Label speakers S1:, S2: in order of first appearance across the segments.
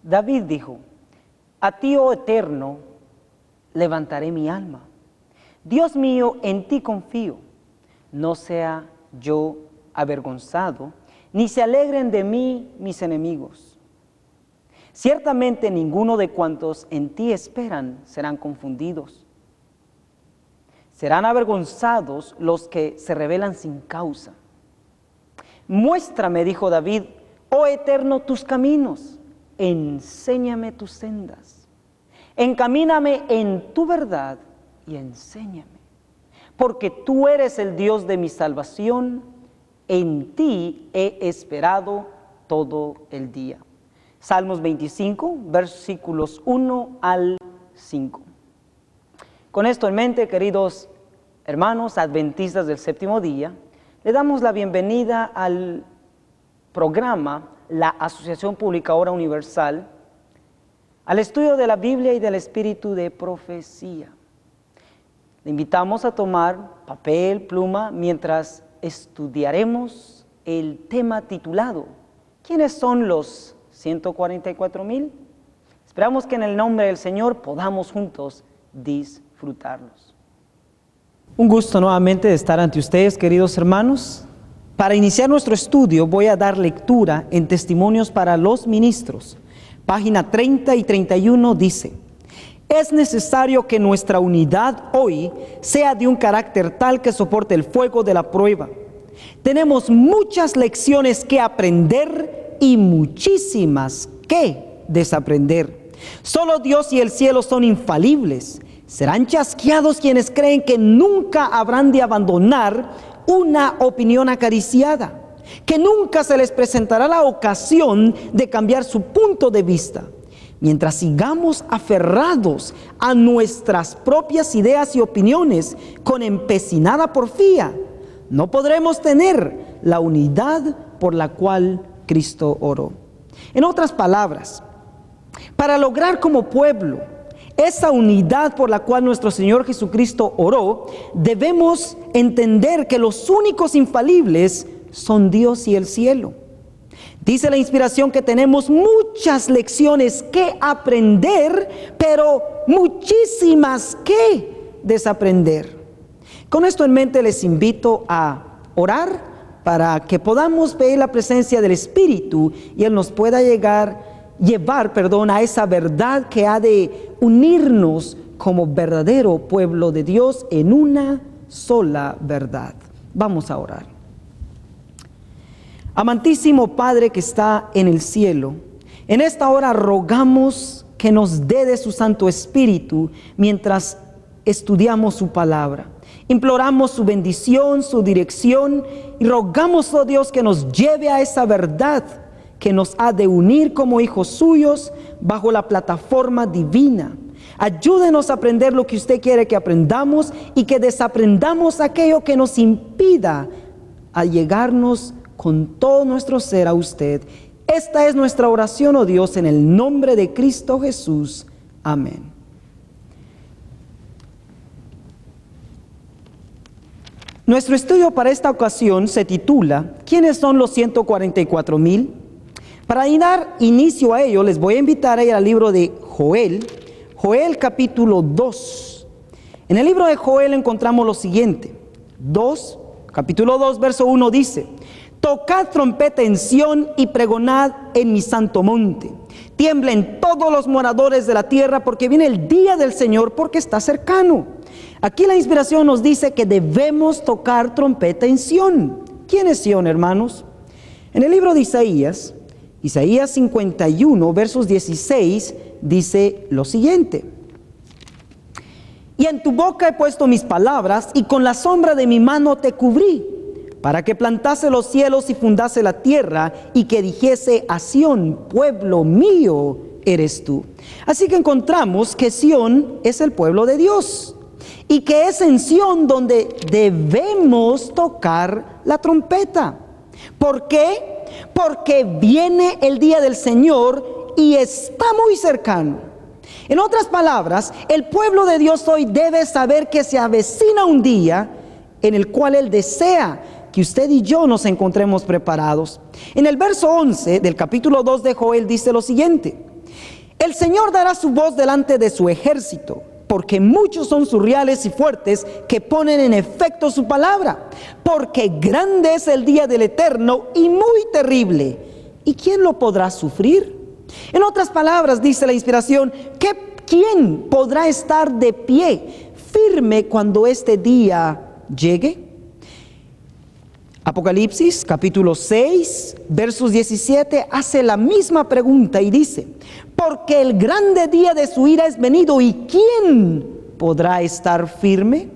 S1: David dijo: a ti, oh Eterno, levantaré mi alma. Dios mío, en ti confío. No sea yo avergonzado, ni se alegren de mí mis enemigos. Ciertamente ninguno de cuantos en ti esperan serán confundidos. Serán avergonzados los que se rebelan sin causa. Muéstrame, dijo David, oh Eterno, tus caminos. Enséñame tus sendas. Encamíname en tu verdad y enséñame. Porque tú eres el Dios de mi salvación. En ti he esperado todo el día. Salmos 25, versículos 1 al 5. Con esto en mente, queridos hermanos adventistas del séptimo día, le damos la bienvenida al programa La Asociación Publicadora Universal, al estudio de la Biblia y del espíritu de profecía. Le invitamos a tomar papel, pluma, mientras estudiaremos el tema titulado ¿Quiénes son los 144,000? Esperamos que en el nombre del Señor podamos juntos disfrutarlos. Un gusto nuevamente de estar ante ustedes, queridos hermanos. Para iniciar nuestro estudio voy a dar lectura en Testimonios para los Ministros. Página 30 y 31 dice: es necesario que nuestra unidad hoy sea de un carácter tal que soporte el fuego de la prueba. Tenemos muchas lecciones que aprender y muchísimas que desaprender. Solo Dios y el cielo son infalibles. Serán chasqueados quienes creen que nunca habrán de abandonar una opinión acariciada, que nunca se les presentará la ocasión de cambiar su punto de vista. Mientras sigamos aferrados a nuestras propias ideas y opiniones con empecinada porfía, no podremos tener la unidad por la cual Cristo oró. En otras palabras, para lograr como pueblo esa unidad por la cual nuestro Señor Jesucristo oró, debemos entender que los únicos infalibles son Dios y el cielo. Dice la inspiración que tenemos muchas lecciones que aprender, pero muchísimas que desaprender. Con esto en mente les invito a orar para que podamos ver la presencia del Espíritu y Él nos pueda llevar a esa verdad que ha de unirnos como verdadero pueblo de Dios en una sola verdad. Vamos a orar. Amantísimo Padre que está en el cielo, en esta hora rogamos que nos dé de su Santo Espíritu mientras estudiamos su palabra. Imploramos su bendición, su dirección y rogamos, oh Dios, que nos lleve a esa verdad que nos ha de unir como hijos suyos bajo la plataforma divina. Ayúdenos a aprender lo que usted quiere que aprendamos y que desaprendamos aquello que nos impida allegarnos con todo nuestro ser a usted. Esta es nuestra oración, oh Dios, en el nombre de Cristo Jesús. Amén. Nuestro estudio para esta ocasión se titula ¿Quiénes son los 144,000? Para dar inicio a ello, les voy a invitar a ir al libro de Joel, capítulo 2. En el libro de Joel encontramos lo siguiente. Capítulo 2, verso 1 dice: tocad trompeta en Sión y pregonad en mi santo monte. Tiemblen todos los moradores de la tierra, porque viene el día del Señor, porque está cercano. Aquí la inspiración nos dice que debemos tocar trompeta en Sión. ¿Quién es Sión, hermanos? En el libro de Isaías 51, versos 16, dice lo siguiente: y en tu boca he puesto mis palabras, y con la sombra de mi mano te cubrí, para que plantase los cielos y fundase la tierra, y que dijese a Sión: pueblo mío eres tú. Así que encontramos que Sión es el pueblo de Dios, y que es en Sión donde debemos tocar la trompeta. ¿Por qué? Porque viene el día del Señor y está muy cercano. En otras palabras, el pueblo de Dios hoy debe saber que se avecina un día en el cual Él desea que usted y yo nos encontremos preparados. En el verso 11 del capítulo 2 de Joel dice lo siguiente: El Señor dará su voz delante de su ejército, porque muchos son sus reales y fuertes que ponen en efecto su palabra. Porque grande es el día del Eterno y muy terrible. ¿Y quién lo podrá sufrir? En otras palabras, dice la inspiración, ¿quién podrá estar de pie firme cuando este día llegue? Apocalipsis capítulo 6, versos 17, hace la misma pregunta y dice: porque el grande día de su ira es venido, ¿y quién podrá estar firme?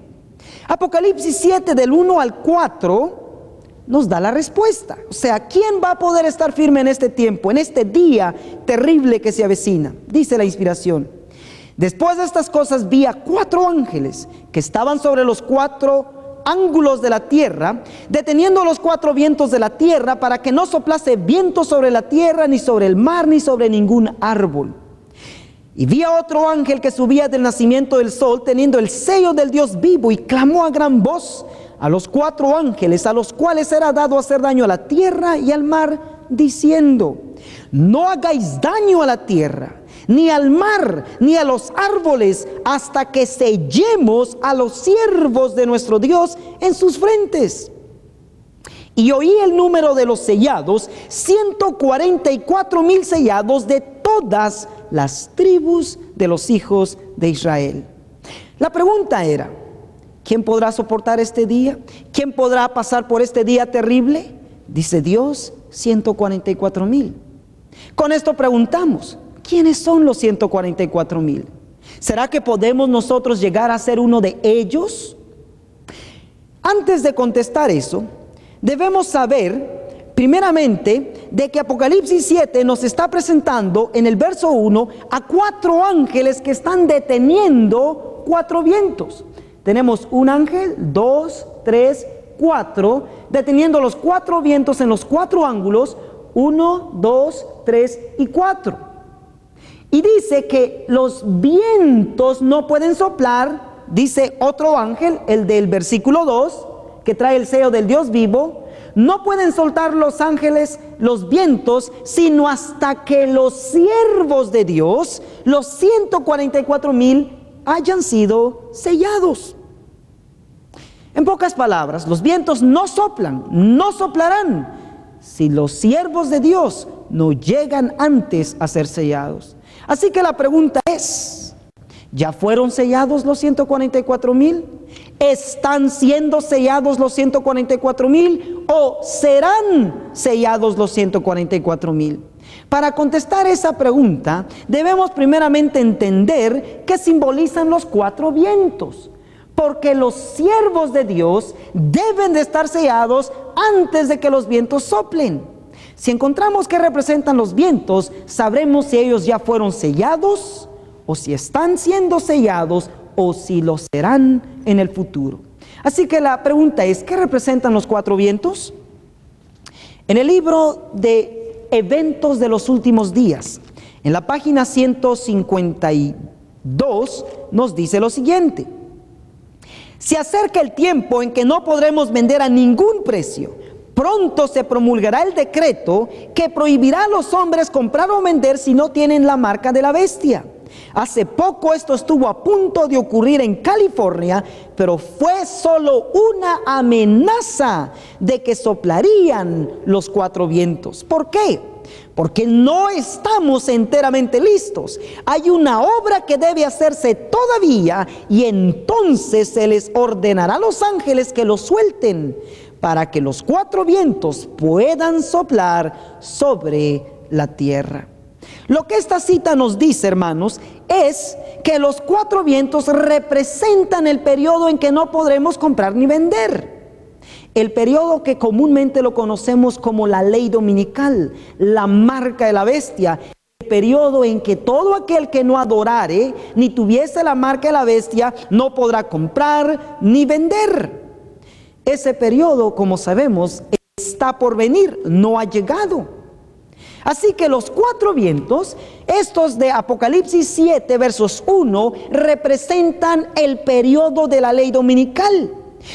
S1: Apocalipsis 7, del 1 al 4, nos da la respuesta. O sea, ¿quién va a poder estar firme en este tiempo, en este día terrible que se avecina? Dice la inspiración: después de estas cosas vi a 4 ángeles que estaban sobre los 4 ángulos de la tierra, deteniendo los 4 vientos de la tierra para que no soplase viento sobre la tierra, ni sobre el mar, ni sobre ningún árbol. Y vi a otro ángel que subía del nacimiento del sol, teniendo el sello del Dios vivo, y clamó a gran voz a los 4 ángeles, a los cuales era dado hacer daño a la tierra y al mar, diciendo: no hagáis daño a la tierra, ni al mar, ni a los árboles, hasta que sellemos a los siervos de nuestro Dios en sus frentes. Y oí el número de los sellados: 144,000 sellados de todas las tribus de los hijos de Israel. La pregunta era: ¿quién podrá soportar este día? ¿Quién podrá pasar por este día terrible? Dice Dios, 144,000. Con esto preguntamos: ¿quiénes son los 144,000? ¿Será que podemos nosotros llegar a ser uno de ellos? Antes de contestar eso, debemos saber, primeramente, de que Apocalipsis 7 nos está presentando en el verso 1 a 4 ángeles que están deteniendo 4 vientos. Tenemos un ángel, 2, 3, 4, deteniendo los 4 vientos en los 4 ángulos, 1, 2, 3 y 4. Y dice que los vientos no pueden soplar, dice otro ángel, el del versículo 2, que trae el sello del Dios vivo. No pueden soltar los ángeles los vientos, sino hasta que los siervos de Dios, los 144,000, hayan sido sellados. En pocas palabras, los vientos no soplan, no soplarán, si los siervos de Dios no llegan antes a ser sellados. Así que la pregunta es: ¿ya fueron sellados los 144,000? ¿Están siendo sellados los 144,000? ¿O serán sellados los 144,000? Para contestar esa pregunta, debemos primeramente entender qué simbolizan los 4 vientos. Porque los siervos de Dios deben de estar sellados antes de que los vientos soplen. Si encontramos qué representan los vientos, sabremos si ellos ya fueron sellados, o si están siendo sellados, o si lo serán en el futuro. Así que la pregunta es: ¿qué representan los 4 vientos? En el libro de Eventos de los Últimos Días, en la página 152, nos dice lo siguiente: se acerca el tiempo en que no podremos vender a ningún precio. Pronto se promulgará el decreto que prohibirá a los hombres comprar o vender si no tienen la marca de la bestia. Hace poco esto estuvo a punto de ocurrir en California, pero fue solo una amenaza de que soplarían los 4 vientos. ¿Por qué? Porque no estamos enteramente listos. Hay una obra que debe hacerse todavía, y entonces se les ordenará a los ángeles que los suelten, para que los 4 vientos puedan soplar sobre la tierra. Lo que esta cita nos dice, hermanos, es que los 4 vientos representan el periodo en que no podremos comprar ni vender. El periodo que comúnmente lo conocemos como la ley dominical, la marca de la bestia. El periodo en que todo aquel que no adorare ni tuviese la marca de la bestia no podrá comprar ni vender. Ese periodo, como sabemos, está por venir, no ha llegado. Así que los 4 vientos, estos de Apocalipsis 7, versos 1, representan el periodo de la ley dominical.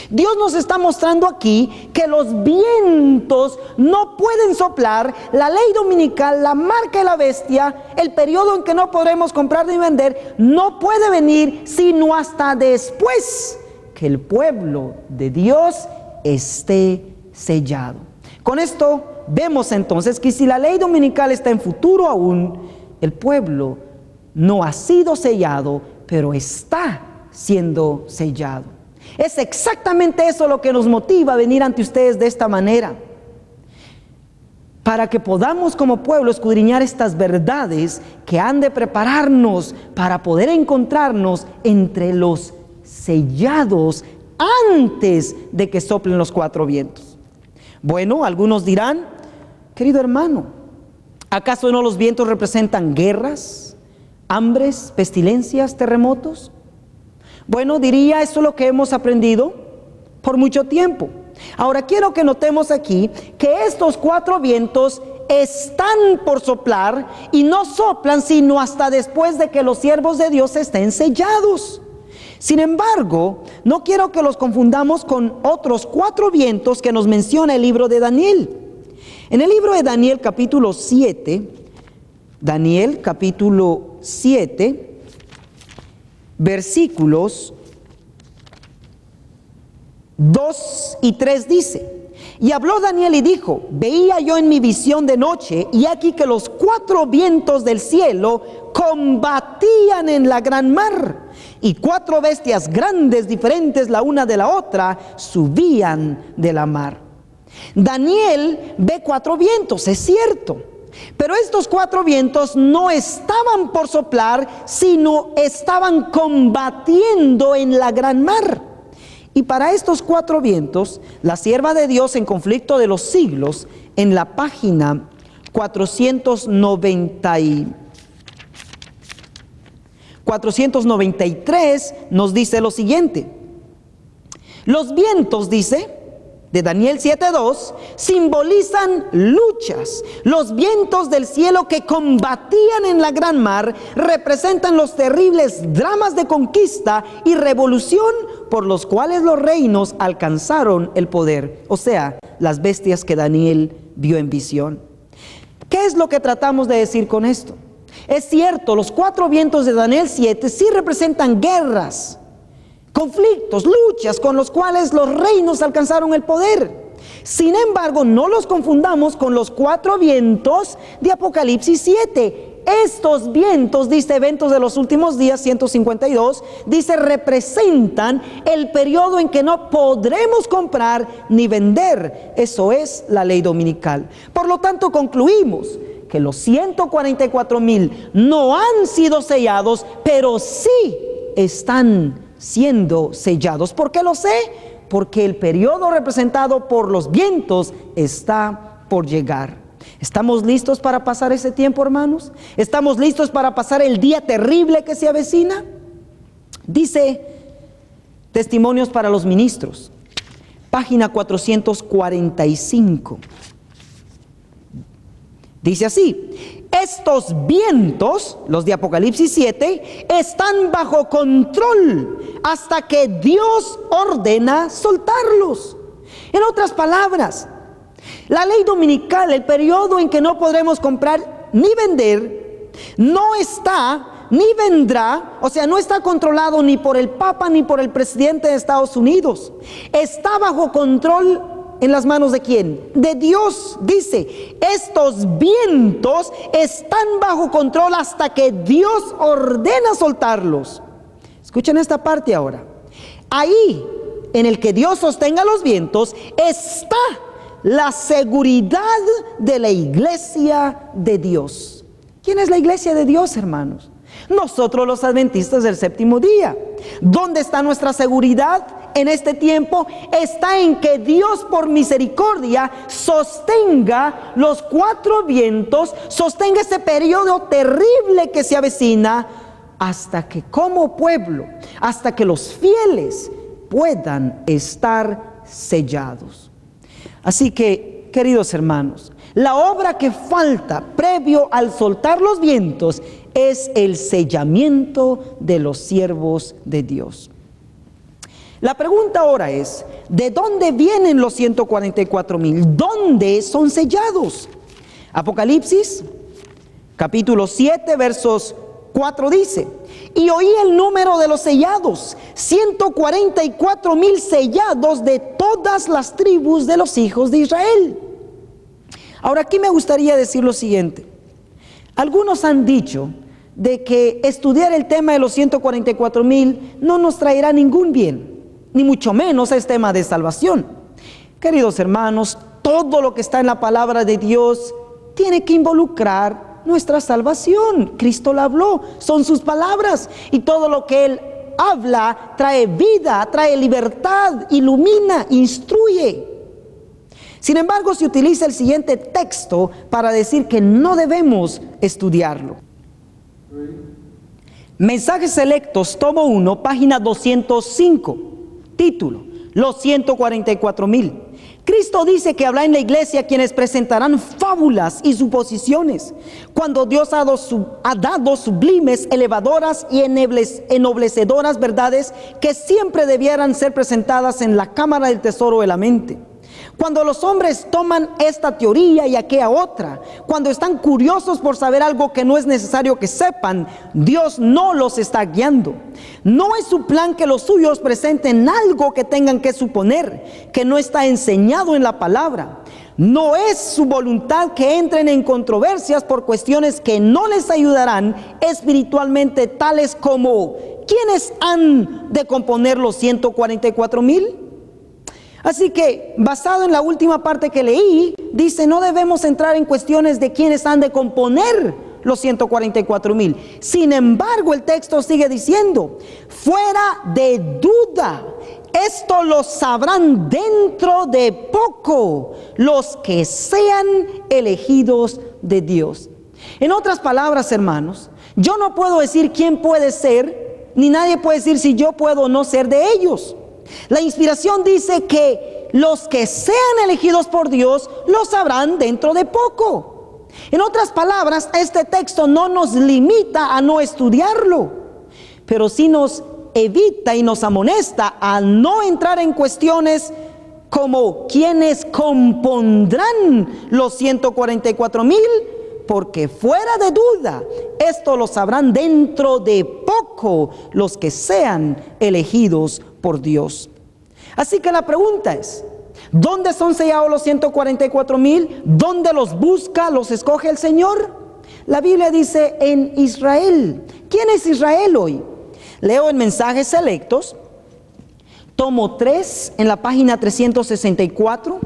S1: Dios nos está mostrando aquí que los vientos no pueden soplar, la ley dominical, la marca de la bestia, el periodo en que no podremos comprar ni vender, no puede venir sino hasta después que el pueblo de Dios esté sellado. Con esto vemos entonces que si la ley dominical está en futuro aún, el pueblo no ha sido sellado, pero está siendo sellado. Es exactamente eso lo que nos motiva a venir ante ustedes de esta manera, para que podamos como pueblo escudriñar estas verdades que han de prepararnos para poder encontrarnos entre los sellados antes de que soplen los 4 vientos. Bueno, algunos dirán, querido hermano, ¿acaso no los vientos representan guerras, hambres, pestilencias, terremotos? Bueno, diría, eso es lo que hemos aprendido por mucho tiempo. Ahora quiero que notemos aquí que estos 4 vientos están por soplar y no soplan sino hasta después de que los siervos de Dios estén sellados. Sin embargo, no quiero que los confundamos con otros 4 vientos que nos menciona el libro de Daniel. En el libro de Daniel capítulo 7, Daniel capítulo 7, versículos 2 y 3 dice: y habló Daniel y dijo, veía yo en mi visión de noche, y aquí que los 4 vientos del cielo combatían en la gran mar, y 4 bestias grandes, diferentes la una de la otra, subían de la mar. Daniel ve 4 vientos, es cierto, pero estos 4 vientos no estaban por soplar, sino estaban combatiendo en la gran mar. Y para estos 4 vientos, la sierva de Dios en Conflicto de los Siglos, en la página 493, nos dice lo siguiente: los vientos, dice, de Daniel 7:2, simbolizan luchas. Los vientos del cielo que combatían en la gran mar representan los terribles dramas de conquista y revolución por los cuales los reinos alcanzaron el poder, o sea, las bestias que Daniel vio en visión. ¿Qué es lo que tratamos de decir con esto? Es cierto, los 4 vientos de Daniel 7 sí representan guerras, conflictos, luchas con los cuales los reinos alcanzaron el poder. Sin embargo, no los confundamos con los 4 vientos de Apocalipsis 7. Estos vientos, dice, eventos de los últimos días, 152, dice, representan el periodo en que no podremos comprar ni vender. Eso es la ley dominical. Por lo tanto, concluimos que los 144,000 no han sido sellados, pero sí están siendo sellados. ¿Por qué lo sé? Porque el periodo representado por los vientos está por llegar. ¿Estamos listos para pasar ese tiempo, hermanos? ¿Estamos listos para pasar el día terrible que se avecina? Dice Testimonios para los Ministros, página 445. Dice así: estos vientos, los de Apocalipsis 7, están bajo control hasta que Dios ordena soltarlos. En otras palabras, la ley dominical, el periodo en que no podremos comprar ni vender, no está ni vendrá, o sea, no está controlado ni por el Papa ni por el presidente de Estados Unidos. Está bajo control. ¿En las manos de quién? De Dios. Dice, estos vientos están bajo control hasta que Dios ordena soltarlos. Escuchen esta parte ahora. Ahí, en el que Dios sostenga los vientos, está la seguridad de la iglesia de Dios. ¿Quién es la iglesia de Dios, hermanos? Nosotros, los adventistas del séptimo día. ¿Dónde está nuestra seguridad en este tiempo? Está en que Dios, por misericordia, sostenga los 4 vientos, sostenga ese periodo terrible que se avecina, hasta que como pueblo, hasta que los fieles puedan estar sellados. Así que, queridos hermanos, la obra que falta previo al soltar los vientos es el sellamiento de los siervos de Dios. La pregunta ahora es, ¿de dónde vienen los 144,000? ¿Dónde son sellados? Apocalipsis, capítulo 7, versos 4 dice: y oí el número de los sellados, 144,000 sellados de todas las tribus de los hijos de Israel. Ahora aquí me gustaría decir lo siguiente. Algunos han dicho de que estudiar el tema de los 144,000 no nos traerá ningún bien, ni mucho menos es tema de salvación. Queridos hermanos, todo lo que está en la palabra de Dios tiene que involucrar nuestra salvación. Cristo lo habló, son sus palabras, y todo lo que Él habla trae vida, trae libertad, ilumina, instruye. Sin embargo, se utiliza el siguiente texto para decir que no debemos estudiarlo. Mensajes Selectos, tomo 1, página 205, título: Los 144,000. Cristo dice que habrá en la iglesia quienes presentarán fábulas y suposiciones, cuando Dios ha dado sublimes, elevadoras y ennoblecedoras verdades que siempre debieran ser presentadas en la cámara del tesoro de la mente. Cuando los hombres toman esta teoría y aquella otra, cuando están curiosos por saber algo que no es necesario que sepan, Dios no los está guiando. No es su plan que los suyos presenten algo que tengan que suponer, que no está enseñado en la palabra. No es su voluntad que entren en controversias por cuestiones que no les ayudarán espiritualmente, tales como: ¿quiénes han de componer los 144,000? Así que, basado en la última parte que leí, dice: no debemos entrar en cuestiones de quiénes han de componer los 144,000. Sin embargo, el texto sigue diciendo: fuera de duda, esto lo sabrán dentro de poco los que sean elegidos de Dios. En otras palabras, hermanos, yo no puedo decir quién puede ser, ni nadie puede decir si yo puedo o no ser de ellos. La inspiración dice que los que sean elegidos por Dios lo sabrán dentro de poco. En otras palabras, este texto no nos limita a no estudiarlo, pero sí nos evita y nos amonesta a no entrar en cuestiones como quiénes compondrán los 144,000, porque fuera de duda, esto lo sabrán dentro de poco los que sean elegidos por Dios. Así que la pregunta es: ¿dónde son sellados los 144,000? ¿Dónde los busca, los escoge el Señor? La Biblia dice: en Israel. ¿Quién es Israel hoy? Leo en Mensajes Selectos, tomo 3, en la página 364.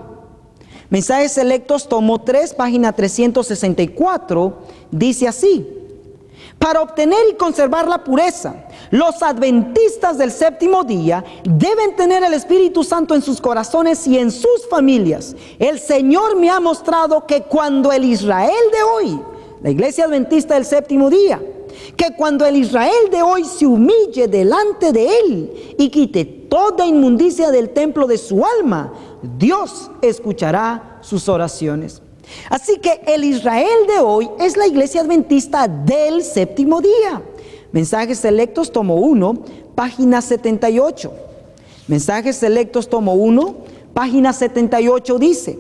S1: Mensajes Selectos, tomo 3, página 364, dice así: para obtener y conservar la pureza, los adventistas del séptimo día deben tener el Espíritu Santo en sus corazones y en sus familias. El Señor me ha mostrado que cuando el Israel de hoy, la iglesia adventista del séptimo día, que cuando el Israel de hoy se humille delante de Él y quite toda inmundicia del templo de su alma, Dios escuchará sus oraciones. Así que el Israel de hoy es la iglesia adventista del séptimo día. Mensajes Selectos, tomo 1, página 78. Mensajes Selectos, tomo 1, página 78 dice: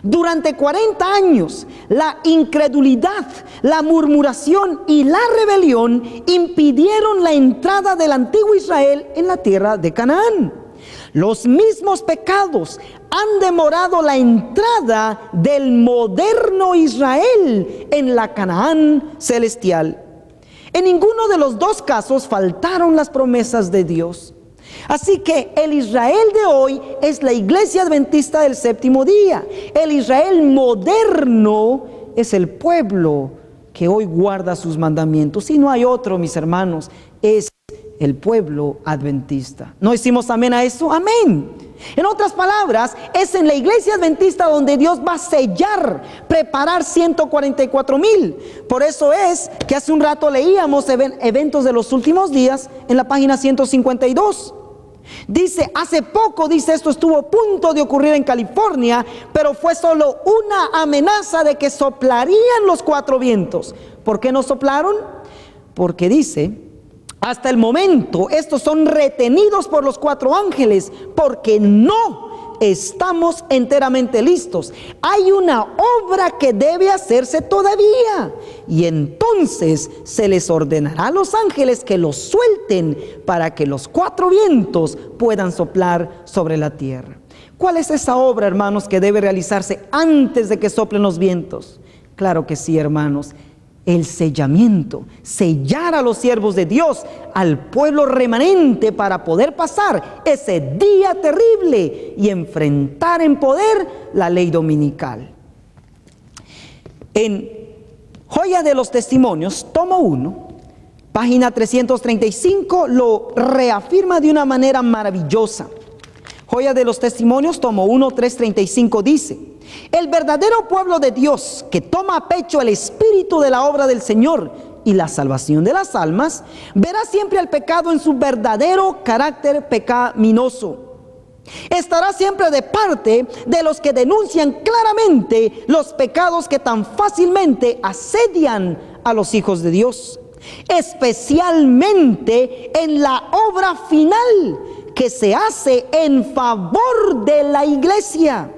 S1: durante 40 años, la incredulidad, la murmuración y la rebelión impidieron la entrada del antiguo Israel en la tierra de Canaán. Los mismos pecados han demorado la entrada del moderno Israel en la Canaán celestial. En ninguno de los dos casos faltaron las promesas de Dios. Así que el Israel de hoy es la iglesia adventista del séptimo día. El Israel moderno es el pueblo que hoy guarda sus mandamientos. Y no hay otro, mis hermanos, es el pueblo adventista. ¿No decimos amén a eso? Amén. En otras palabras, es en la iglesia adventista donde Dios va a sellar, preparar 144,000. Por eso es que hace un rato leíamos eventos de los últimos días en la página 152. Dice: hace poco, dice, esto estuvo a punto de ocurrir en California, pero fue solo una amenaza de que soplarían los 4 vientos. ¿Por qué no soplaron? Porque dice: Hasta el momento, estos son retenidos por los 4 ángeles porque no estamos enteramente listos. Hay una obra que debe hacerse todavía, y entonces se les ordenará a los ángeles que los suelten para que los 4 vientos puedan soplar sobre la tierra. ¿Cuál es esa obra, hermanos, que debe realizarse antes de que soplen los vientos? Claro que sí, hermanos. El sellamiento, sellar a los siervos de Dios, al pueblo remanente, para poder pasar ese día terrible y enfrentar en poder la ley dominical. En Joya de los Testimonios, tomo 1, página 335, lo reafirma de una manera maravillosa. Joya de los Testimonios, tomo 1, 335 dice: el verdadero pueblo de Dios que toma a pecho el espíritu de la obra del Señor y la salvación de las almas, verá siempre el pecado en su verdadero carácter pecaminoso. Estará siempre de parte de los que denuncian claramente los pecados que tan fácilmente asedian a los hijos de Dios, especialmente en la obra final que se hace en favor de la iglesia.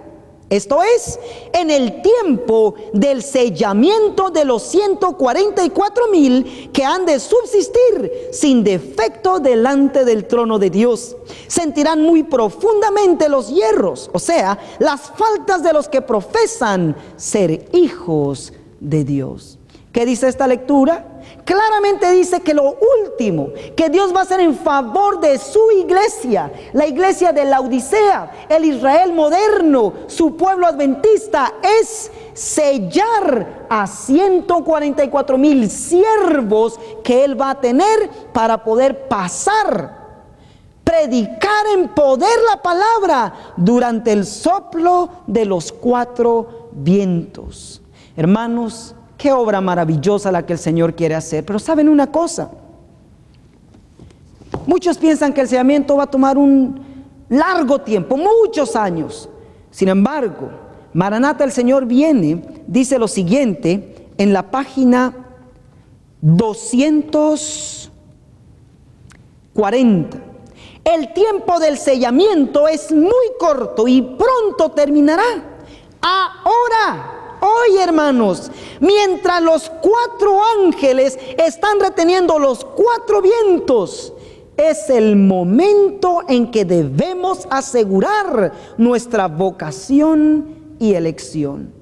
S1: Esto es, en el tiempo del sellamiento de los 144,000 que han de subsistir sin defecto delante del trono de Dios. Sentirán muy profundamente los yerros, o sea, las faltas de los que profesan ser hijos de Dios. ¿Qué dice esta lectura? Claramente dice que lo último que Dios va a hacer en favor de su iglesia, la iglesia de Laodicea, el Israel moderno, su pueblo adventista, es sellar a 144,000 siervos que Él va a tener para poder pasar, predicar en poder la palabra durante el soplo de los 4 vientos. Hermanos, qué obra maravillosa la que el Señor quiere hacer. Pero ¿saben una cosa? Muchos piensan que el sellamiento va a tomar un largo tiempo, muchos años. Sin embargo, Maranata, el Señor viene, dice lo siguiente en la página 240. El tiempo del sellamiento es muy corto y pronto terminará. Ahora, hoy, hermanos, mientras los 4 ángeles están reteniendo los 4 vientos, es el momento en que debemos asegurar nuestra vocación y elección.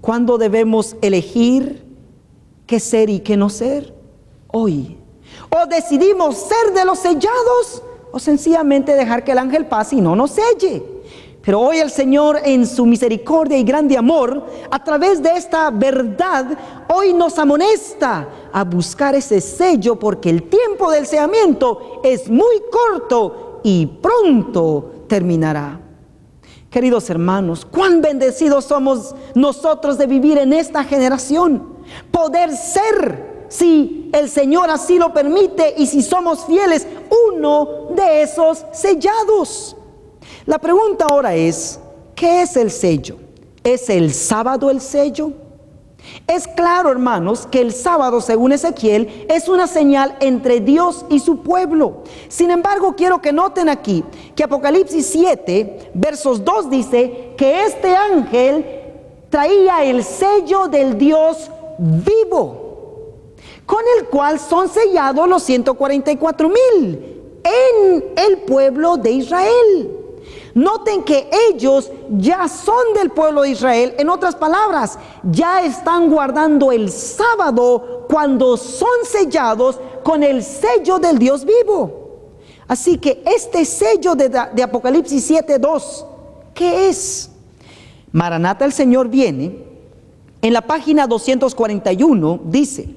S1: ¿Cuándo debemos elegir qué ser y qué no ser? Hoy. ¿O decidimos ser de los sellados o sencillamente dejar que el ángel pase y no nos selle? Pero hoy el Señor, en su misericordia y grande amor, a través de esta verdad, hoy nos amonesta a buscar ese sello, porque el tiempo del sellamiento es muy corto y pronto terminará. Queridos hermanos, cuán bendecidos somos nosotros de vivir en esta generación, poder ser, si el Señor así lo permite y si somos fieles, uno de esos sellados. La pregunta ahora es, ¿qué es el sello? ¿Es el sábado el sello? Es claro, hermanos, que el sábado, según Ezequiel, es una señal entre Dios y su pueblo. Sin embargo, quiero que noten aquí que Apocalipsis 7, versos 2 dice que este ángel traía el sello del Dios vivo, con el cual son sellados los 144,000 en el pueblo de Israel. Noten que ellos ya son del pueblo de Israel. En otras palabras, ya están guardando el sábado cuando son sellados con el sello del Dios vivo. Así que este sello de Apocalipsis 7:2, ¿qué es? Maranata, el Señor viene. En la página 241 dice: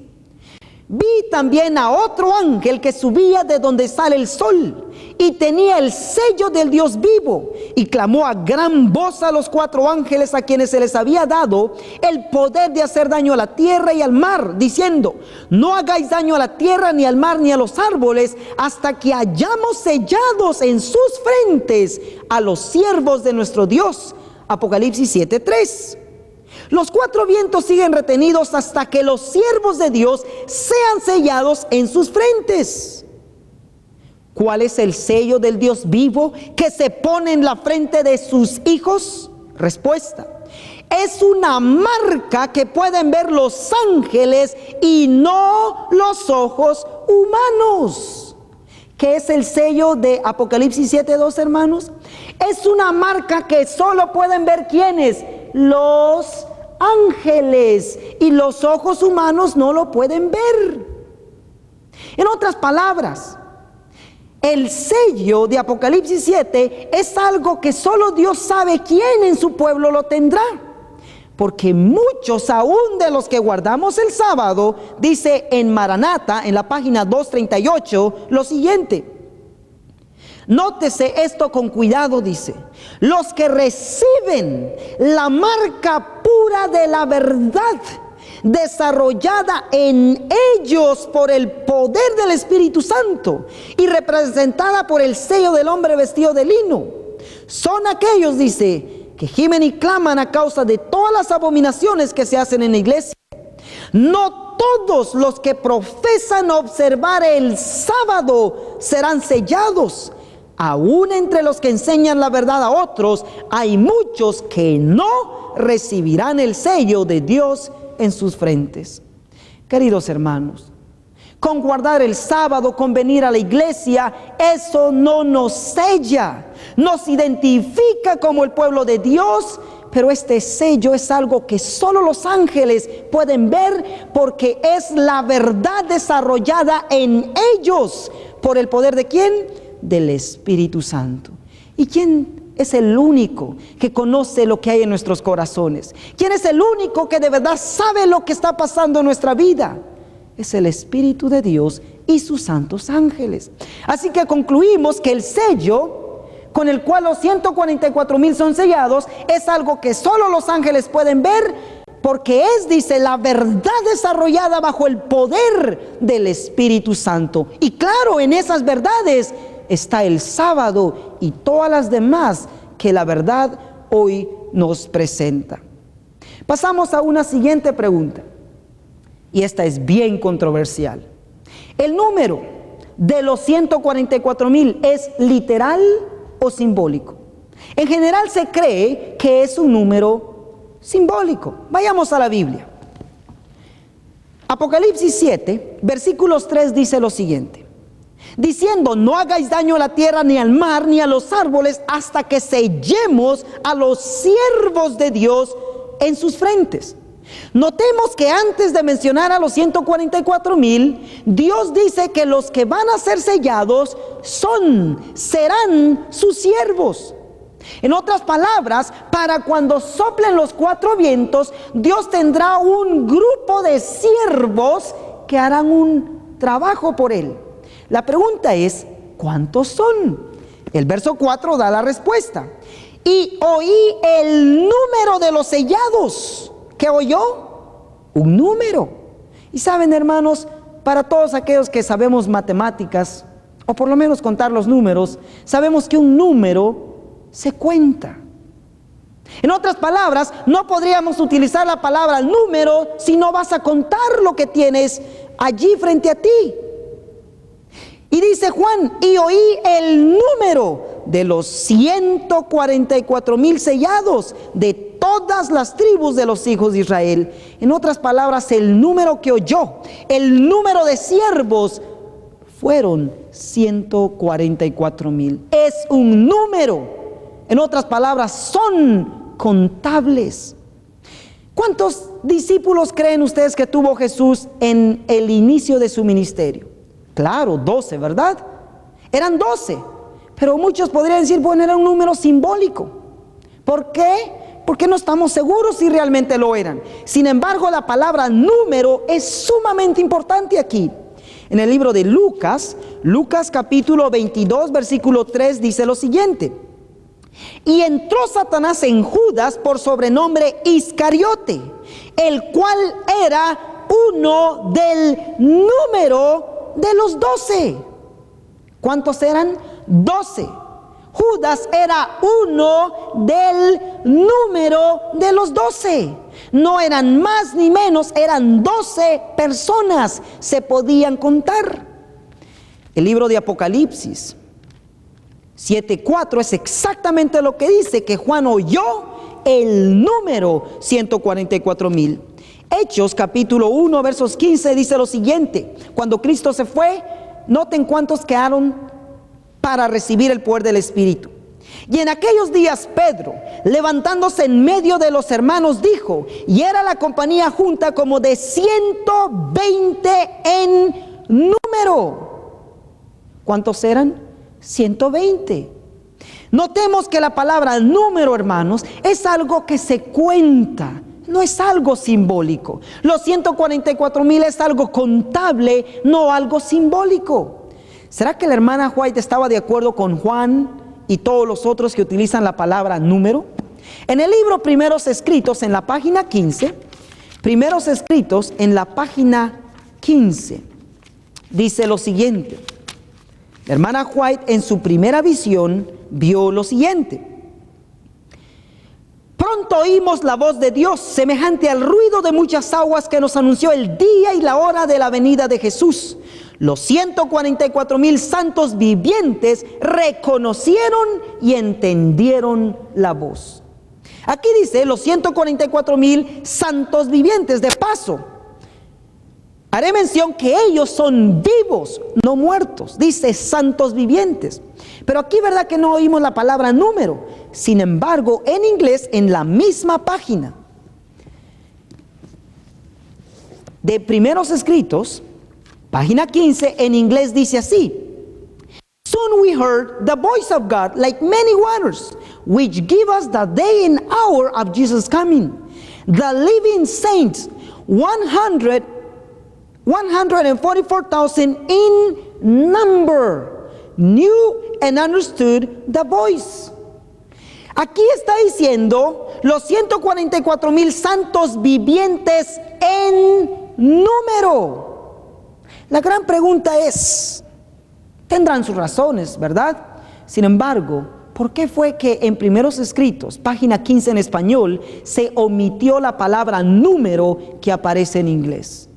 S1: vi también a otro ángel que subía de donde sale el sol y tenía el sello del Dios vivo, y clamó a gran voz a los 4 ángeles a quienes se les había dado el poder de hacer daño a la tierra y al mar, diciendo: no hagáis daño a la tierra, ni al mar, ni a los árboles, hasta que hayamos sellados en sus frentes a los siervos de nuestro Dios. Apocalipsis 7:3. Los 4 vientos siguen retenidos hasta que los siervos de Dios sean sellados en sus frentes. ¿Cuál es el sello del Dios vivo que se pone en la frente de sus hijos? Respuesta: es una marca que pueden ver los ángeles y no los ojos humanos. ¿Qué es el sello de Apocalipsis 7:2, hermanos? Es una marca que solo pueden ver ¿quiénes? Los ángeles, y los ojos humanos no lo pueden ver. En otras palabras, el sello de Apocalipsis 7 es algo que solo Dios sabe quién en su pueblo lo tendrá. Porque muchos aún de los que guardamos el sábado, dice en Maranata, en la página 238, lo siguiente. Nótese esto con cuidado, dice: los que reciben la marca pura de la verdad, desarrollada en ellos por el poder del Espíritu Santo y representada por el sello del hombre vestido de lino, son aquellos, dice, que gimen y claman a causa de todas las abominaciones que se hacen en la iglesia. No todos los que profesan observar el sábado serán sellados. Aún entre los que enseñan la verdad a otros, hay muchos que no recibirán el sello de Dios en sus frentes. Queridos hermanos, con guardar el sábado, con venir a la iglesia, eso no nos sella, nos identifica como el pueblo de Dios, pero este sello es algo que solo los ángeles pueden ver, porque es la verdad desarrollada en ellos por el poder ¿de quién? Del Espíritu Santo. ¿Y quién es el único que conoce lo que hay en nuestros corazones? ¿Quién es el único que de verdad sabe lo que está pasando en nuestra vida? Es el Espíritu de Dios y sus santos ángeles. Así que concluimos que el sello con el cual los 144,000 son sellados es algo que solo los ángeles pueden ver, porque es, dice, la verdad desarrollada bajo el poder del Espíritu Santo. Y claro, en esas verdades está el sábado y todas las demás que la verdad hoy nos presenta. Pasamos a una siguiente pregunta, y esta es bien controversial. ¿El número de los 144,000 es literal o simbólico? En general se cree que es un número simbólico. Vayamos a la Biblia. Apocalipsis 7, versículos 3 dice lo siguiente: diciendo, no hagáis daño a la tierra, ni al mar, ni a los árboles, hasta que sellemos a los siervos de Dios en sus frentes. Notemos que antes de mencionar a los 144,000, Dios dice que los que van a ser sellados serán sus siervos. En otras palabras, para cuando soplen los 4 vientos, Dios tendrá un grupo de siervos que harán un trabajo por Él. La pregunta es, ¿cuántos son? El verso 4 da la respuesta. Y oí el número de los sellados. ¿Qué oyó? Un número. Y saben, hermanos, para todos aquellos que sabemos matemáticas, o por lo menos contar los números, sabemos que un número se cuenta. En otras palabras, no podríamos utilizar la palabra número si no vas a contar lo que tienes allí frente a ti. Y dice Juan, y oí el número de los 144,000 sellados de todas las tribus de los hijos de Israel. En otras palabras, el número que oyó, el número de siervos, fueron 144,000. Es un número. En otras palabras, son contables. ¿Cuántos discípulos creen ustedes que tuvo Jesús en el inicio de su ministerio? Claro, 12, ¿verdad? Eran 12, pero muchos podrían decir, bueno, era un número simbólico. ¿Por qué? Porque no estamos seguros si realmente lo eran. Sin embargo, la palabra número es sumamente importante aquí. En el libro de Lucas capítulo 22, versículo 3, dice lo siguiente: y entró Satanás en Judas, por sobrenombre Iscariote, el cual era uno del número de los 12. ¿Cuántos eran? 12. Judas era uno del número de los 12. No eran más ni menos, eran 12 personas, se podían contar. El libro de Apocalipsis 7:4 es exactamente lo que dice, que Juan oyó el número 144,000. Hechos capítulo 1 versos 15 dice lo siguiente: cuando Cristo se fue, noten cuántos quedaron para recibir el poder del Espíritu. Y en aquellos días Pedro, levantándose en medio de los hermanos, dijo, y era la compañía junta como de 120 en número. ¿Cuántos eran? 120. Notemos que la palabra número, hermanos, es algo que se cuenta, no es algo simbólico. Los 144,000 es algo contable, no algo simbólico. ¿Será que la hermana White estaba de acuerdo con Juan y todos los otros que utilizan la palabra número? En el libro Primeros Escritos, en la página 15, Primeros Escritos, en la página 15, dice lo siguiente. La hermana White en su primera visión vio lo siguiente: pronto oímos la voz de Dios, semejante al ruido de muchas aguas, que nos anunció el día y la hora de la venida de Jesús. Los 144,000 santos vivientes reconocieron y entendieron la voz. Aquí dice los 144,000 santos vivientes. De paso, haré mención que ellos son vivos, no muertos. Dice santos vivientes. Pero aquí, ¿verdad que no oímos la palabra número? Sin embargo, en inglés, en la misma página de Primeros Escritos, página 15, en inglés dice así: soon we heard the voice of God like many waters, which give us the day and hour of Jesus' coming. The living saints, 144,000 in number, knew and understood the voice. Aquí está diciendo los 144,000 santos vivientes en número. La gran pregunta es, tendrán sus razones, ¿verdad? Sin embargo, ¿por qué fue que en Primeros Escritos, página 15 en español, se omitió la palabra número que aparece en inglés?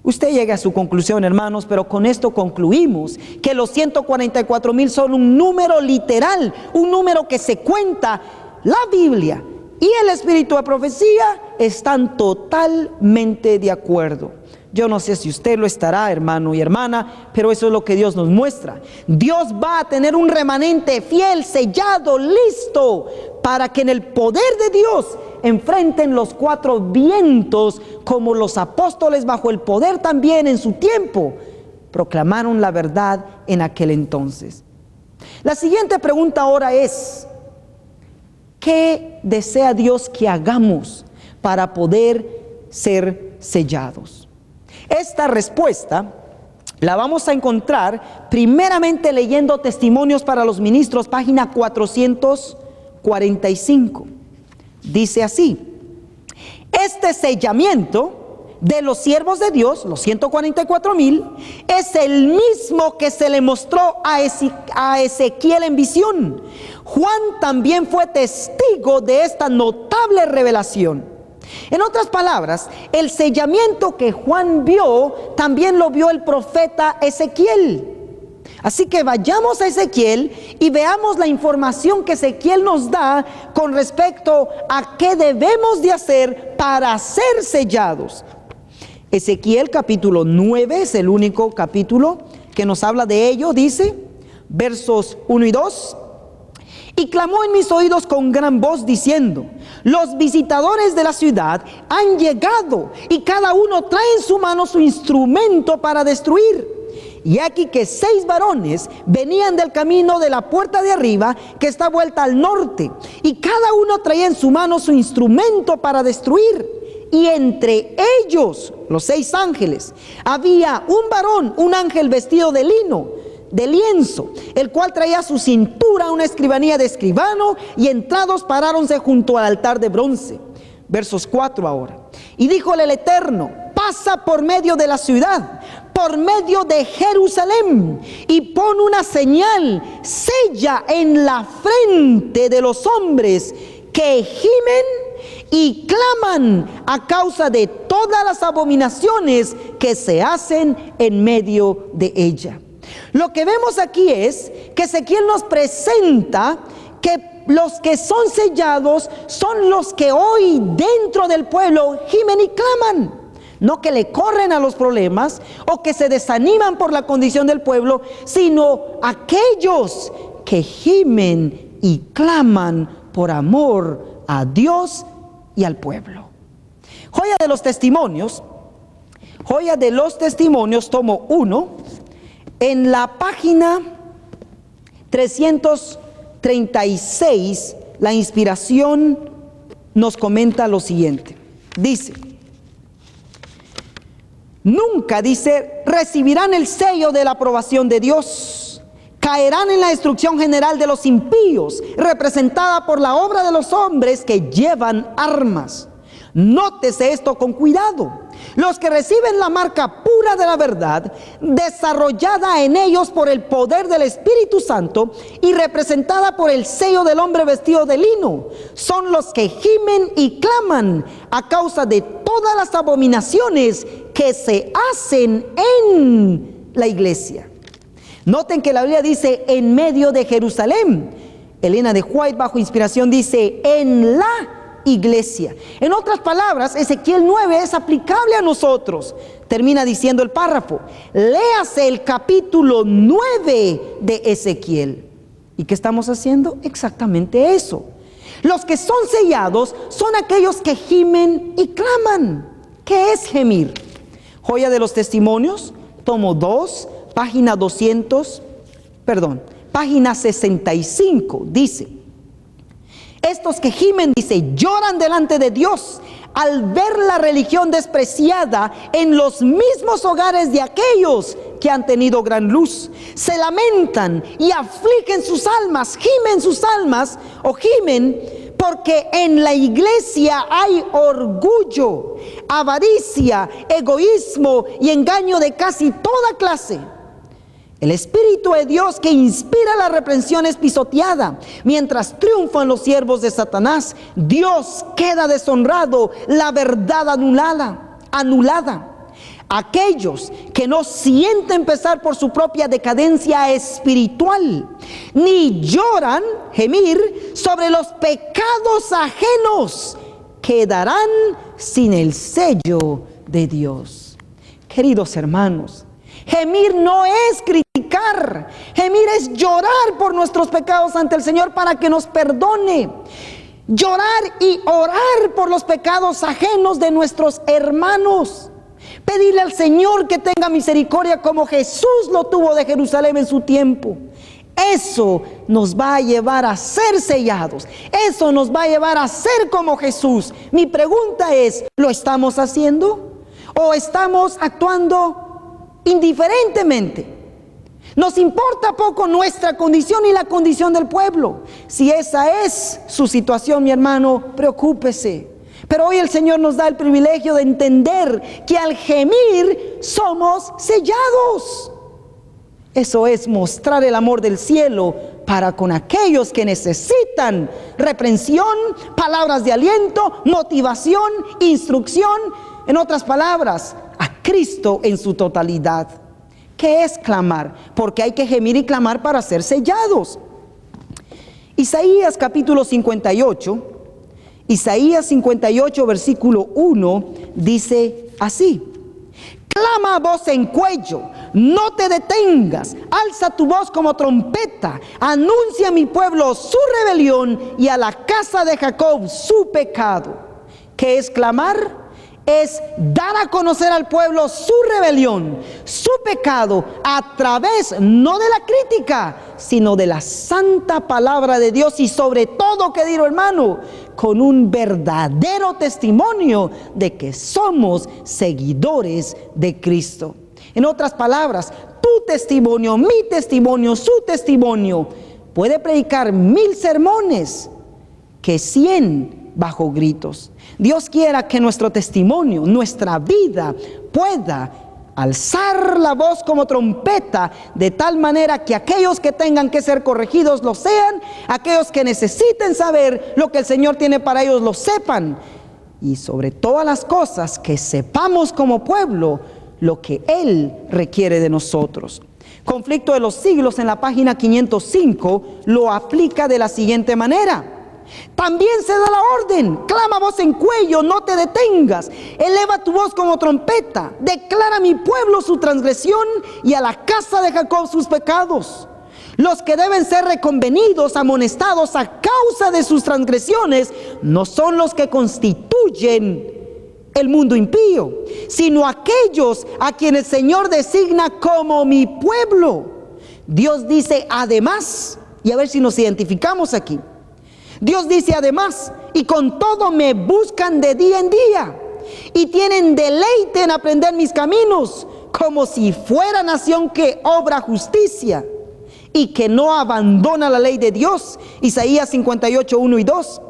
S1: Usted llega a su conclusión, hermanos, pero con esto concluimos que los 144,000 son un número literal, un número que se cuenta. La Biblia y el espíritu de profecía están totalmente de acuerdo. Yo no sé si usted lo estará, hermano y hermana, pero eso es lo que Dios nos muestra. Dios va a tener un remanente fiel, sellado, listo, para que en el poder de Dios enfrenten los cuatro vientos, como los apóstoles bajo el poder también en su tiempo proclamaron la verdad en aquel entonces. La siguiente pregunta ahora es: ¿qué desea Dios que hagamos para poder ser sellados? Esta respuesta la vamos a encontrar primeramente leyendo Testimonios para los Ministros, página 445. Dice así: este sellamiento de los siervos de Dios, los 144,000, es el mismo que se le mostró a Ezequiel en visión. Juan también fue testigo de esta notable revelación. En otras palabras, el sellamiento que Juan vio, también lo vio el profeta Ezequiel. Así que vayamos a Ezequiel y veamos la información que Ezequiel nos da con respecto a qué debemos de hacer para ser sellados. Ezequiel capítulo 9 es el único capítulo que nos habla de ello. Dice, versos 1 y 2: y clamó en mis oídos con gran voz diciendo: los visitadores de la ciudad han llegado, y cada uno trae en su mano su instrumento para destruir. Y aquí que 6 varones venían del camino de la puerta de arriba, que está vuelta al norte, y cada uno traía en su mano su instrumento para destruir. Y entre ellos, los 6 ángeles, había un varón, un ángel vestido de lino, de lienzo, el cual traía a su cintura una escribanía de escribano, y entrados paráronse junto al altar de bronce. Versos 4 ahora: y díjole el Eterno: pasa por medio de la ciudad, por medio de Jerusalén, y pon una señal, sella en la frente de los hombres que gimen y claman a causa de todas las abominaciones que se hacen en medio de ella. Lo que vemos aquí es que Ezequiel nos presenta que los que son sellados son los que hoy dentro del pueblo gimen y claman. No que le corren a los problemas o que se desaniman por la condición del pueblo, sino aquellos que gimen y claman por amor a Dios y al pueblo. Joya de los testimonios, tomo 1, en la página 336, la inspiración nos comenta lo siguiente. Dice: nunca, dice, recibirán el sello de la aprobación de Dios. Caerán en la destrucción general de los impíos, representada por la obra de los hombres que llevan armas. Nótese esto con cuidado. Los que reciben la marca pura de la verdad, desarrollada en ellos por el poder del Espíritu Santo y representada por el sello del hombre vestido de lino, son los que gimen y claman a causa de todas las abominaciones que se hacen en la iglesia. Noten que la Biblia dice en medio de Jerusalén. Elena de White, bajo inspiración, dice en la iglesia. En otras palabras, Ezequiel 9 es aplicable a nosotros. Termina diciendo el párrafo: léase el capítulo 9 de Ezequiel. ¿Y qué estamos haciendo? Exactamente eso. Los que son sellados son aquellos que gimen y claman. ¿Qué es gemir? Joya de los testimonios, tomo 2, página 65, dice: estos que gimen, dice, lloran delante de Dios al ver la religión despreciada en los mismos hogares de aquellos que han tenido gran luz. Se lamentan y afligen sus almas, gimen sus almas o gimen porque en la iglesia hay orgullo, avaricia, egoísmo y engaño de casi toda clase. El Espíritu de Dios que inspira la reprensión es pisoteada. Mientras triunfan los siervos de Satanás, Dios queda deshonrado, la verdad anulada. Aquellos que no sienten pesar por su propia decadencia espiritual, ni lloran, gemir, sobre los pecados ajenos, quedarán sin el sello de Dios. Queridos hermanos, gemir no es criticar, gemir es llorar por nuestros pecados ante el Señor para que nos perdone. Llorar y orar por los pecados ajenos de nuestros hermanos. Pedirle al Señor que tenga misericordia como Jesús lo tuvo de Jerusalén en su tiempo. Eso nos va a llevar a ser sellados. Eso nos va a llevar a ser como Jesús. Mi pregunta es, ¿lo estamos haciendo? ¿O estamos actuando indiferentemente? Nos importa poco nuestra condición y la condición del pueblo. Si esa es su situación, mi hermano, preocúpese. Pero hoy el Señor nos da el privilegio de entender que al gemir somos sellados. Eso es mostrar el amor del cielo para con aquellos que necesitan reprensión, palabras de aliento, motivación, instrucción. En otras palabras, a Cristo en su totalidad. ¿Qué es clamar? Porque hay que gemir y clamar para ser sellados. Isaías capítulo 58, Isaías 58 versículo 1 dice así: clama a voz en cuello, no te detengas, alza tu voz como trompeta, anuncia a mi pueblo su rebelión y a la casa de Jacob su pecado. ¿Qué es clamar? Es dar a conocer al pueblo su rebelión, su pecado, a través no de la crítica, sino de la santa palabra de Dios y sobre todo, querido hermano, con un verdadero testimonio de que somos seguidores de Cristo. En otras palabras, tu testimonio, mi testimonio, su testimonio puede predicar 1000 sermones que 100 bajo gritos. Dios quiera que nuestro testimonio, nuestra vida pueda alzar la voz como trompeta, de tal manera que aquellos que tengan que ser corregidos lo sean, aquellos que necesiten saber lo que el Señor tiene para ellos lo sepan, y sobre todas las cosas que sepamos como pueblo lo que Él requiere de nosotros. Conflicto de los Siglos, en la página 505, lo aplica de la siguiente manera. También se da la orden: clama voz en cuello, no te detengas, eleva tu voz como trompeta, declara a mi pueblo su transgresión y a la casa de Jacob sus pecados. Los que deben ser reconvenidos, amonestados a causa de sus transgresiones, no son los que constituyen el mundo impío, sino aquellos a quienes el Señor designa como mi pueblo. Dios dice además, y a ver si nos identificamos aquí. Dios dice además: y con todo me buscan de día en día, y tienen deleite en aprender mis caminos, como si fuera nación que obra justicia y que no abandona la ley de Dios. Isaías 58, 1 y 2.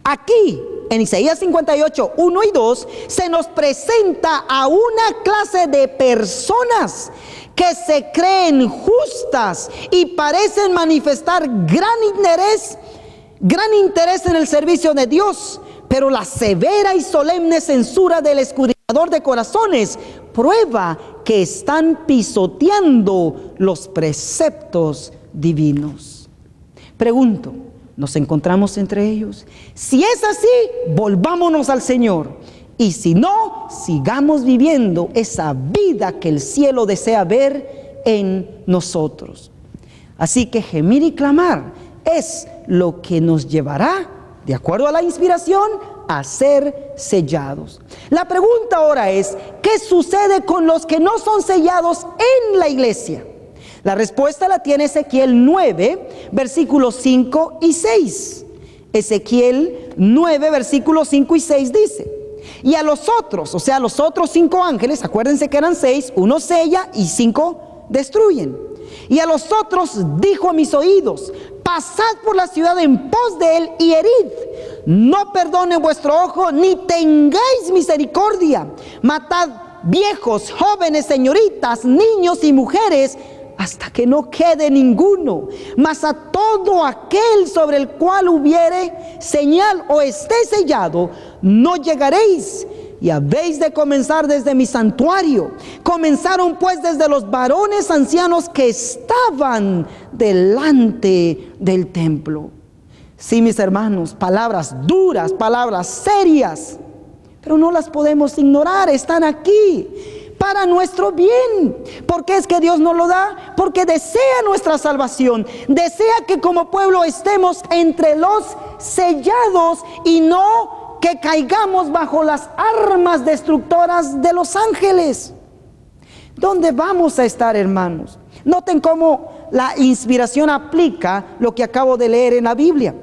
S1: Aquí, en Isaías 58, 1 y 2, se nos presenta a una clase de personas que se creen justas y parecen manifestar gran interés en el servicio de Dios, pero la severa y solemne censura del escudriñador de corazones prueba que están pisoteando los preceptos divinos. Pregunto, ¿nos encontramos entre ellos? Si es así, volvámonos al Señor. Y si no, sigamos viviendo esa vida que el cielo desea ver en nosotros. Así que gemir y clamar es lo que nos llevará, de acuerdo a la inspiración, a ser sellados. La pregunta ahora es: ¿qué sucede con los que no son sellados en la iglesia? La respuesta la tiene Ezequiel 9, versículos 5 y 6. Ezequiel 9, versículos 5 y 6 dice: y a los otros, o sea, los otros 5 ángeles, acuérdense que eran 6, uno sella y 5 destruyen. Y a los otros dijo a mis oídos: pasad por la ciudad en pos de él y herid. No perdone vuestro ojo, ni tengáis misericordia. Matad viejos, jóvenes, señoritas, niños y mujeres, hasta que no quede ninguno. Mas a todo aquel sobre el cual hubiere señal o esté sellado, no llegaréis. Y habéis de comenzar desde mi santuario. Comenzaron pues desde los varones ancianos que estaban delante del templo. Sí, mis hermanos, palabras duras, palabras serias, pero no las podemos ignorar, están aquí para nuestro bien. ¿Por qué es que Dios nos lo da? Porque desea nuestra salvación, desea que como pueblo estemos entre los sellados y no que caigamos bajo las armas destructoras de los ángeles. ¿Dónde vamos a estar, hermanos? Noten cómo la inspiración aplica lo que acabo de leer en la Biblia.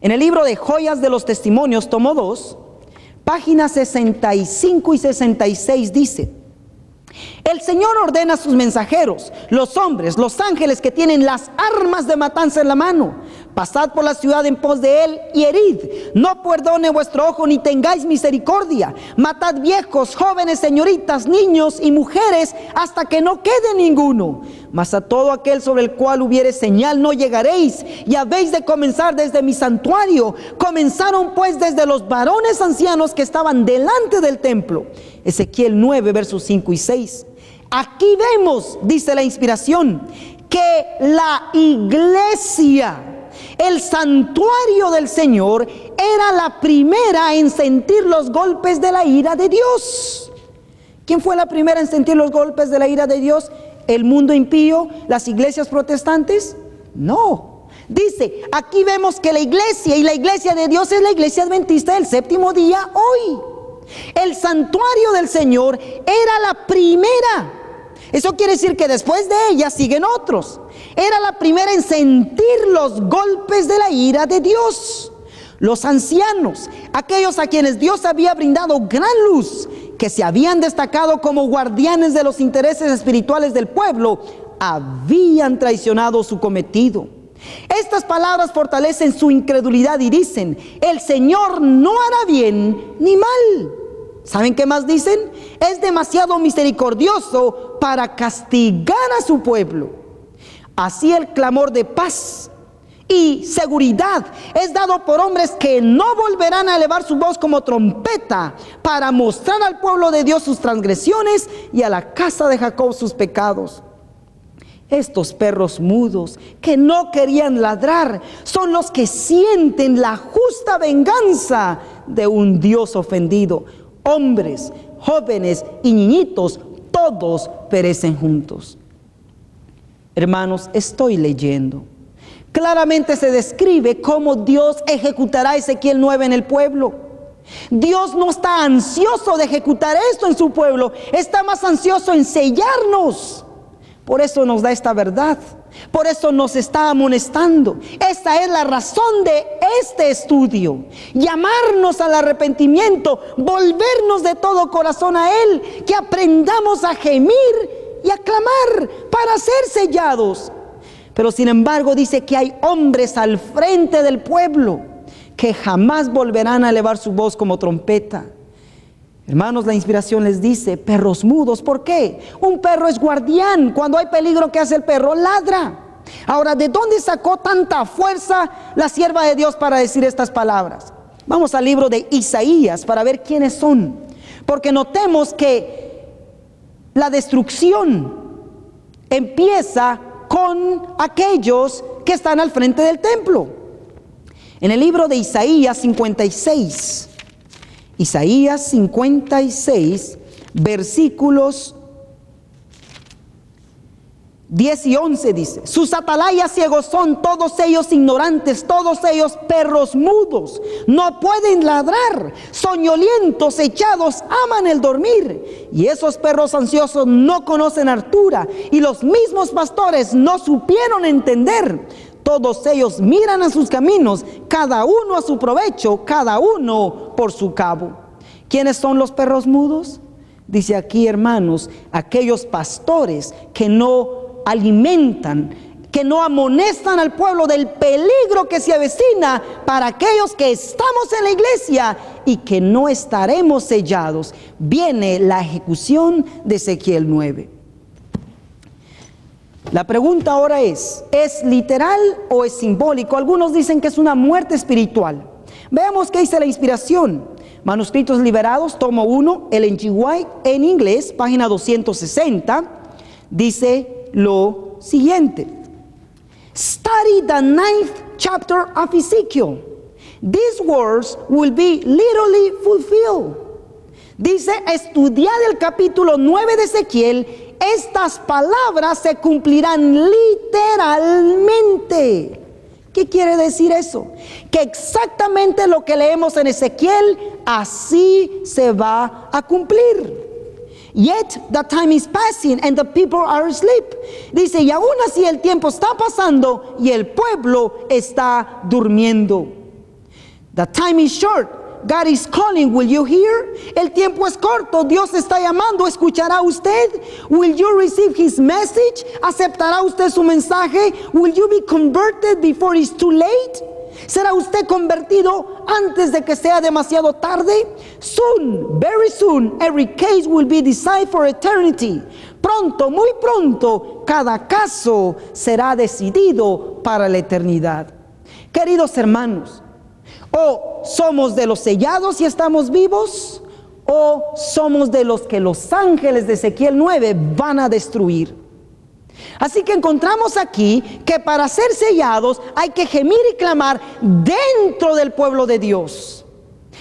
S1: En el libro de Joyas de los Testimonios, tomo 2, páginas 65 y 66 dice: el Señor ordena a sus mensajeros, los hombres, los ángeles que tienen las armas de matanza en la mano: pasad por la ciudad en pos de él y herid. No perdone vuestro ojo, ni tengáis misericordia. Matad viejos, jóvenes, señoritas, niños y mujeres, hasta que no quede ninguno. Mas a todo aquel sobre el cual hubiere señal no llegaréis, y habéis de comenzar desde mi santuario. Comenzaron pues desde los varones ancianos que estaban delante del templo. Ezequiel 9, versos 5 y 6. Aquí vemos, dice la inspiración, que la iglesia, el santuario del Señor, era la primera en sentir los golpes de la ira de Dios. ¿Quién fue la primera en sentir los golpes de la ira de Dios? ¿El mundo impío? ¿Las iglesias protestantes? No. Dice, aquí vemos que la iglesia, y la iglesia de Dios es la iglesia adventista del séptimo día hoy. El santuario del Señor era la primera. Eso quiere decir que después de ella siguen otros. Era la primera en sentir los golpes de la ira de Dios. Los ancianos, aquellos a quienes Dios había brindado gran luz, que se habían destacado como guardianes de los intereses espirituales del pueblo, habían traicionado su cometido. Estas palabras fortalecen su incredulidad y dicen: el Señor no hará bien ni mal. ¿Saben qué más dicen? Es demasiado misericordioso para castigar a su pueblo. Así el clamor de paz y seguridad es dado por hombres que no volverán a elevar su voz como trompeta para mostrar al pueblo de Dios sus transgresiones y a la casa de Jacob sus pecados. Estos perros mudos que no querían ladrar son los que sienten la justa venganza de un Dios ofendido. Hombres, jóvenes y niñitos, todos perecen juntos. Hermanos, estoy leyendo. Claramente se describe cómo Dios ejecutará Ezequiel 9 en el pueblo. Dios no está ansioso de ejecutar esto en su pueblo, está más ansioso en sellarnos. Por eso nos da esta verdad, por eso nos está amonestando. Esta es la razón de este estudio: llamarnos al arrepentimiento, volvernos de todo corazón a Él, que aprendamos a gemir y a clamar para ser sellados. Pero sin embargo dice que hay hombres al frente del pueblo que jamás volverán a elevar su voz como trompeta. Hermanos, la inspiración les dice perros mudos. ¿Por qué? Un perro es guardián. Cuando hay peligro, ¿qué hace el perro? Ladra. Ahora, ¿de dónde sacó tanta fuerza la sierva de Dios para decir estas palabras? Vamos al libro de Isaías para ver quiénes son. Porque notemos que la destrucción empieza con aquellos que están al frente del templo. En el libro de Isaías 56, Isaías 56, versículos 10 y 11 dice: sus atalayas ciegos son, todos ellos ignorantes, todos ellos perros mudos, no pueden ladrar, soñolientos, echados, aman el dormir. Y esos perros ansiosos no conocen hartura, y los mismos pastores no supieron entender. Todos ellos miran a sus caminos, cada uno a su provecho, cada uno por su cabo. ¿Quiénes son los perros mudos? Dice aquí, hermanos, aquellos pastores que no alimentan, que no amonestan al pueblo del peligro que se avecina para aquellos que estamos en la iglesia y que no estaremos sellados. Viene la ejecución de Ezequiel 9. La pregunta ahora ¿es literal o es simbólico? Algunos dicen que es una muerte espiritual. Veamos qué dice la inspiración. Manuscritos Liberados, tomo 1, Ellen G. White, en inglés, página 260, dice lo siguiente: study the 9th chapter of Ezekiel. These words will be literally fulfilled. Dice, estudiad el capítulo 9 de Ezequiel. Estas palabras se cumplirán literalmente. ¿Qué quiere decir eso? Que exactamente lo que leemos en Ezequiel, así se va a cumplir. Yet the time is passing and the people are asleep. Dice, y aún así el tiempo está pasando y el pueblo está durmiendo. The time is short. God is calling, will you hear? El tiempo es corto, Dios está llamando, ¿escuchará usted? Will you receive his message? ¿Aceptará usted su mensaje? Will you be converted before it's too late? ¿Será usted convertido antes de que sea demasiado tarde? Soon, very soon, every case will be decided for eternity. Pronto, muy pronto, cada caso será decidido para la eternidad. Queridos hermanos, o somos de los sellados y estamos vivos, o somos de los que los ángeles de Ezequiel 9 van a destruir. Así que encontramos aquí que para ser sellados hay que gemir y clamar dentro del pueblo de Dios.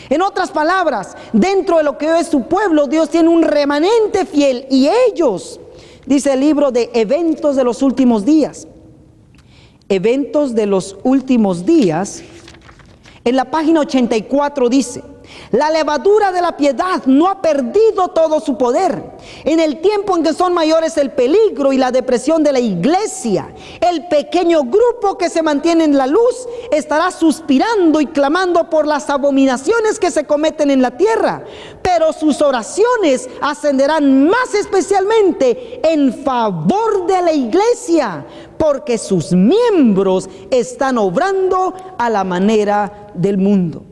S1: En otras palabras, dentro de lo que es su pueblo, Dios tiene un remanente fiel, y ellos, dice el libro de Eventos de los Últimos Días. Eventos de los Últimos Días. En la página 84 dice: la levadura de la piedad no ha perdido todo su poder. En el tiempo en que son mayores el peligro y la depresión de la iglesia, el pequeño grupo que se mantiene en la luz estará suspirando y clamando por las abominaciones que se cometen en la tierra. Pero sus oraciones ascenderán más especialmente en favor de la iglesia, porque sus miembros están obrando a la manera del mundo.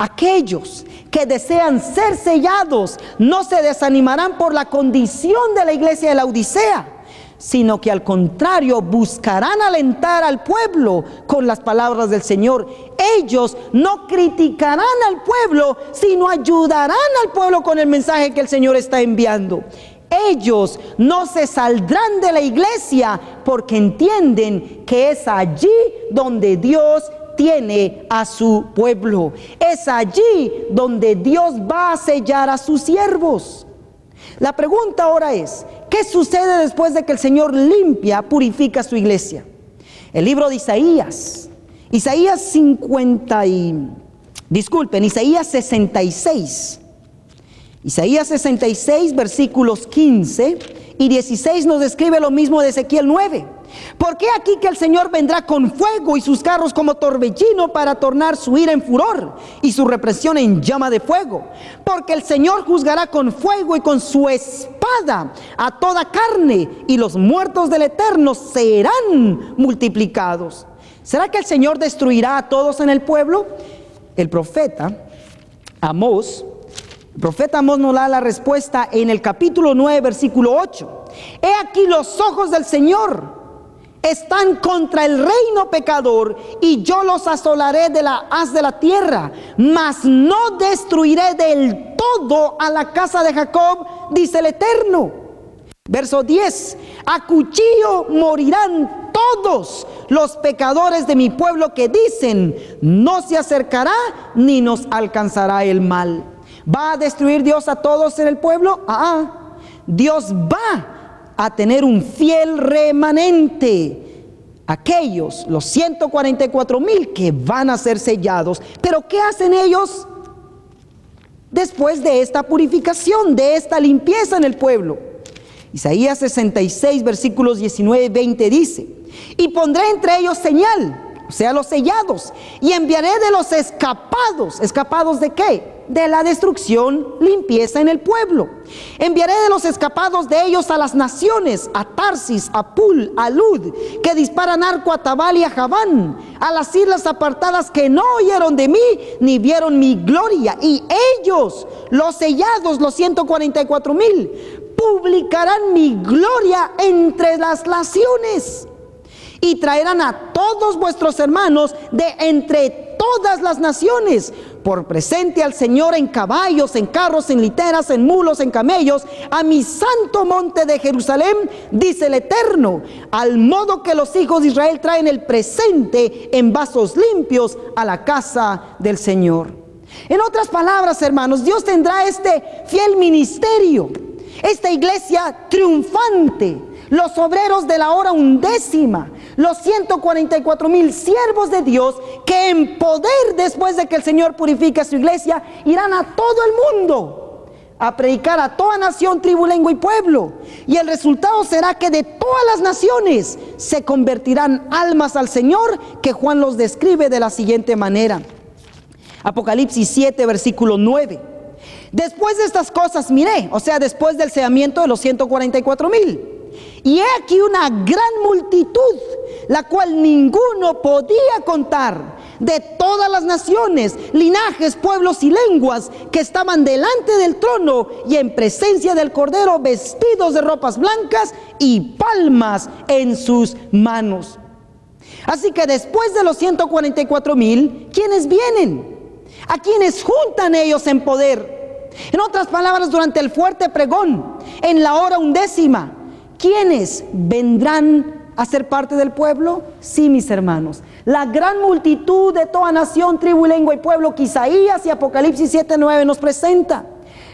S1: Aquellos que desean ser sellados no se desanimarán por la condición de la iglesia de la Odisea, sino que al contrario buscarán alentar al pueblo con las palabras del Señor. Ellos no criticarán al pueblo, sino ayudarán al pueblo con el mensaje que el Señor está enviando. Ellos no se saldrán de la iglesia porque entienden que es allí donde Dios tiene a su pueblo. Es allí donde Dios va a sellar a sus siervos. La pregunta ahora es, ¿qué sucede después de que el Señor limpia, purifica su iglesia? El libro de Isaías 66. Isaías 66, versículos 15 y 16 nos describe lo mismo de Ezequiel 9. Porque aquí que el Señor vendrá con fuego y sus carros como torbellino para tornar su ira en furor y su represión en llama de fuego. Porque el Señor juzgará con fuego y con su espada a toda carne, y los muertos del Eterno serán multiplicados. ¿Será que el Señor destruirá a todos en el pueblo? El profeta Amós nos da la respuesta en el capítulo 9, versículo 8. He aquí los ojos del Señor están contra el reino pecador, y yo los asolaré de la haz de la tierra, mas no destruiré del todo a la casa de Jacob, dice el Eterno. Verso 10, a cuchillo morirán todos los pecadores de mi pueblo que dicen, no se acercará ni nos alcanzará el mal. ¿Va a destruir Dios a todos en el pueblo? Dios va a tener un fiel remanente, aquellos, los 144,000 que van a ser sellados. Pero ¿qué hacen ellos después de esta purificación, de esta limpieza en el pueblo? Isaías 66, versículos 19 y 20 dice, y pondré entre ellos señal, o sea, los sellados, y enviaré de los escapados. ¿Escapados de qué? De la destrucción, limpieza en el pueblo. Enviaré de los escapados de ellos a las naciones, a Tarsis, a Pul, a Lud, que disparan arco a Tabal y a Javán, a las islas apartadas que no oyeron de mí, ni vieron mi gloria. Y ellos, los sellados, los 144,000, publicarán mi gloria entre las naciones. Y traerán a todos vuestros hermanos de entre todas las naciones por presente al Señor en caballos, en carros, en literas, en mulos, en camellos, a mi santo monte de Jerusalén, dice el Eterno, al modo que los hijos de Israel traen el presente en vasos limpios a la casa del Señor. En otras palabras, hermanos, Dios tendrá este fiel ministerio, esta iglesia triunfante, los obreros de la hora undécima, los 144,000 siervos de Dios que en poder, después de que el Señor purifique su iglesia, irán a todo el mundo a predicar a toda nación, tribu, lengua y pueblo. Y el resultado será que de todas las naciones se convertirán almas al Señor, que Juan los describe de la siguiente manera. Apocalipsis 7, versículo 9. Después de estas cosas miré, o sea, después del sellamiento de los 144,000. Y he aquí una gran multitud, la cual ninguno podía contar, de todas las naciones, linajes, pueblos y lenguas, que estaban delante del trono y en presencia del Cordero, vestidos de ropas blancas y palmas en sus manos. Así que después de los 144,000, ¿quiénes vienen? ¿A quiénes juntan ellos en poder? En otras palabras, durante el fuerte pregón, en la hora undécima, ¿quiénes vendrán a ser parte del pueblo? Sí, mis hermanos, la gran multitud de toda nación, tribu, lengua y pueblo que Isaías y Apocalipsis 7:9 nos presenta.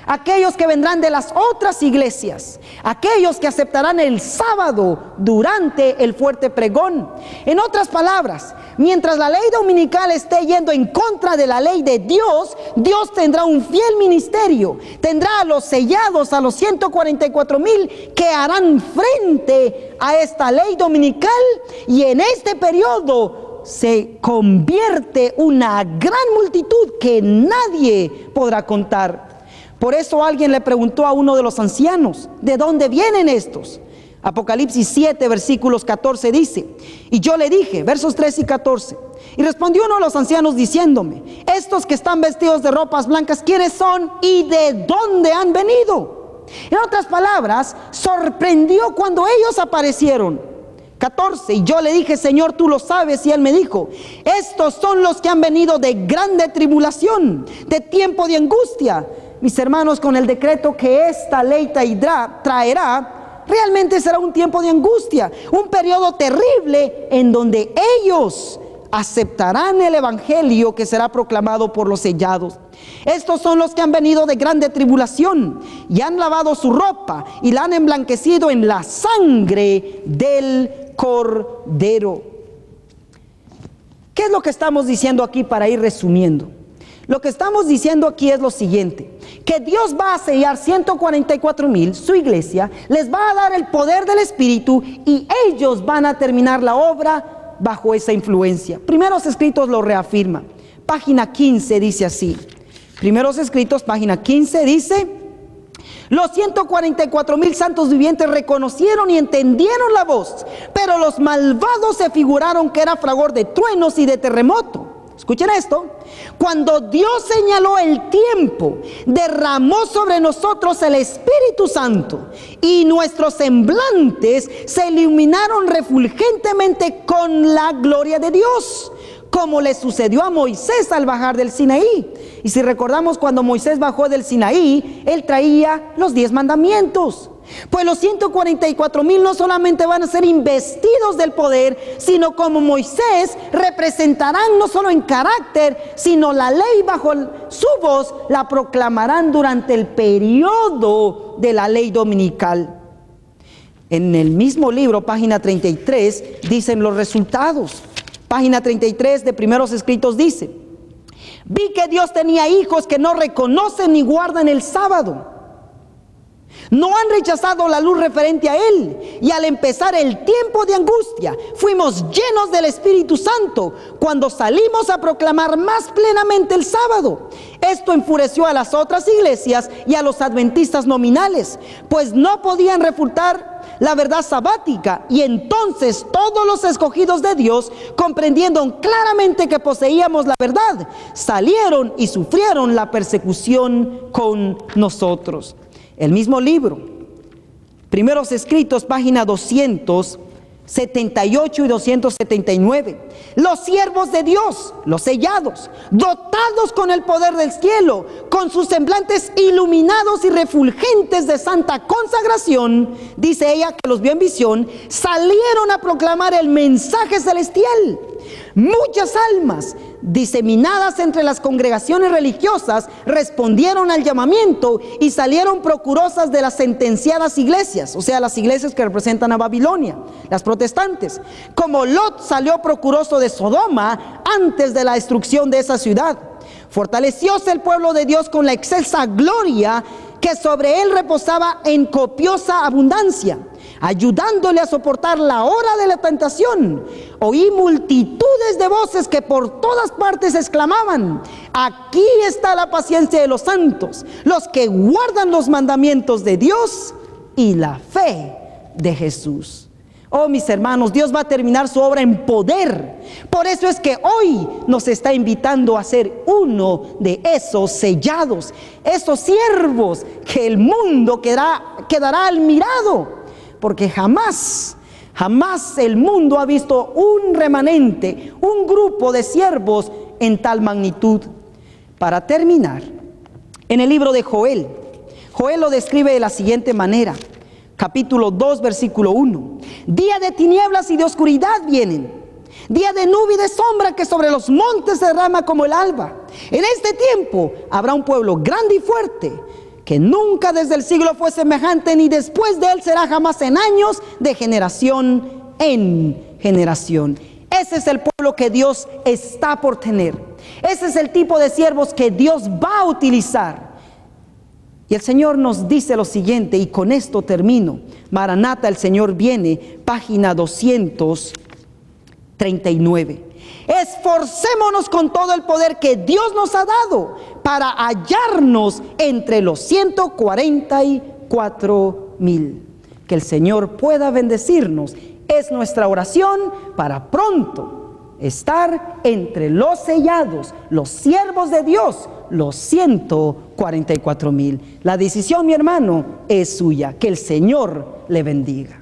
S1: Aquellos que vendrán de las otras iglesias, aquellos que aceptarán el sábado durante el fuerte pregón. En otras palabras, mientras la ley dominical esté yendo en contra de la ley de Dios, Dios tendrá un fiel ministerio, tendrá a los sellados, a los 144,000 que harán frente a esta ley dominical, y en este periodo se convierte una gran multitud que nadie podrá contar. Por eso alguien le preguntó a uno de los ancianos, ¿de dónde vienen estos? Apocalipsis 7, versículos 14 dice, y yo le dije, versos 3 y 14, y respondió uno de los ancianos diciéndome, estos que están vestidos de ropas blancas, ¿quiénes son y de dónde han venido? En otras palabras, sorprendió cuando ellos aparecieron. 14, y yo le dije, Señor, tú lo sabes, y él me dijo, estos son los que han venido de grande tribulación, de tiempo de angustia, mis hermanos, con el decreto que esta ley traerá, realmente será un tiempo de angustia, un periodo terrible en donde ellos aceptarán el evangelio que será proclamado por los sellados. Estos son los que han venido de grande tribulación y han lavado su ropa y la han emblanquecido en la sangre del Cordero. ¿Qué es lo que estamos diciendo aquí para ir resumiendo? Lo que estamos diciendo aquí es lo siguiente: que Dios va a sellar 144,000, su iglesia, les va a dar el poder del Espíritu y ellos van a terminar la obra bajo esa influencia. Primeros Escritos lo reafirma. Página 15 dice así. Primeros Escritos, página 15 dice: los 144,000 santos vivientes reconocieron y entendieron la voz, pero los malvados se figuraron que era fragor de truenos y de terremoto. Escuchen esto: cuando Dios señaló el tiempo, derramó sobre nosotros el Espíritu Santo y nuestros semblantes se iluminaron refulgentemente con la gloria de Dios, como le sucedió a Moisés al bajar del Sinaí. Y si recordamos, cuando Moisés bajó del Sinaí, él traía los 10 mandamientos. Pues los 144,000 no solamente van a ser investidos del poder, sino como Moisés representarán no solo en carácter, sino la ley bajo su voz la proclamarán durante el periodo de la ley dominical. En el mismo libro, página 33, dicen los resultados. Página 33 de Primeros Escritos dice: vi que Dios tenía hijos que no reconocen ni guardan el sábado. No han rechazado la luz referente a Él, y al empezar el tiempo de angustia, fuimos llenos del Espíritu Santo cuando salimos a proclamar más plenamente el sábado. Esto enfureció a las otras iglesias y a los adventistas nominales, pues no podían refutar la verdad sabática, y entonces todos los escogidos de Dios, comprendiendo claramente que poseíamos la verdad, salieron y sufrieron la persecución con nosotros. El mismo libro, Primeros Escritos, página 278 y 279. Los siervos de Dios, los sellados, dotados con el poder del cielo, con sus semblantes iluminados y refulgentes de santa consagración, dice ella que los vio en visión, salieron a proclamar el mensaje celestial. Muchas almas diseminadas entre las congregaciones religiosas respondieron al llamamiento y salieron procurosas de las sentenciadas iglesias, o sea, las iglesias que representan a Babilonia, las protestantes, como Lot salió procuroso de Sodoma antes de la destrucción de esa ciudad. Fortalecióse el pueblo de Dios con la excelsa gloria que sobre él reposaba en copiosa abundancia, ayudándole a soportar la hora de la tentación. Oí multitudes de voces que por todas partes exclamaban: aquí está la paciencia de los santos, los que guardan los mandamientos de Dios y la fe de Jesús. Oh, mis hermanos, Dios va a terminar su obra en poder. Por eso es que hoy nos está invitando a ser uno de esos sellados, esos siervos que el mundo quedará admirado, porque jamás el mundo ha visto un remanente, un grupo de siervos en tal magnitud. Para terminar, en el libro de Joel lo describe de la siguiente manera. Capítulo 2, versículo 1. Día de tinieblas y de oscuridad vienen, día de nube y de sombra que sobre los montes se derrama como el alba. En este tiempo habrá un pueblo grande y fuerte, que nunca desde el siglo fue semejante, ni después de él será jamás en años, de generación en generación. Ese es el pueblo que Dios está por tener. Ese es el tipo de siervos que Dios va a utilizar. Y el Señor nos dice lo siguiente, y con esto termino. Maranata, el Señor viene, página 239. Esforcémonos con todo el poder que Dios nos ha dado para hallarnos entre los 144,000. Que el Señor pueda bendecirnos. Es nuestra oración para pronto estar entre los sellados, los siervos de Dios, los 144,000. La decisión, mi hermano, es suya. Que el Señor le bendiga.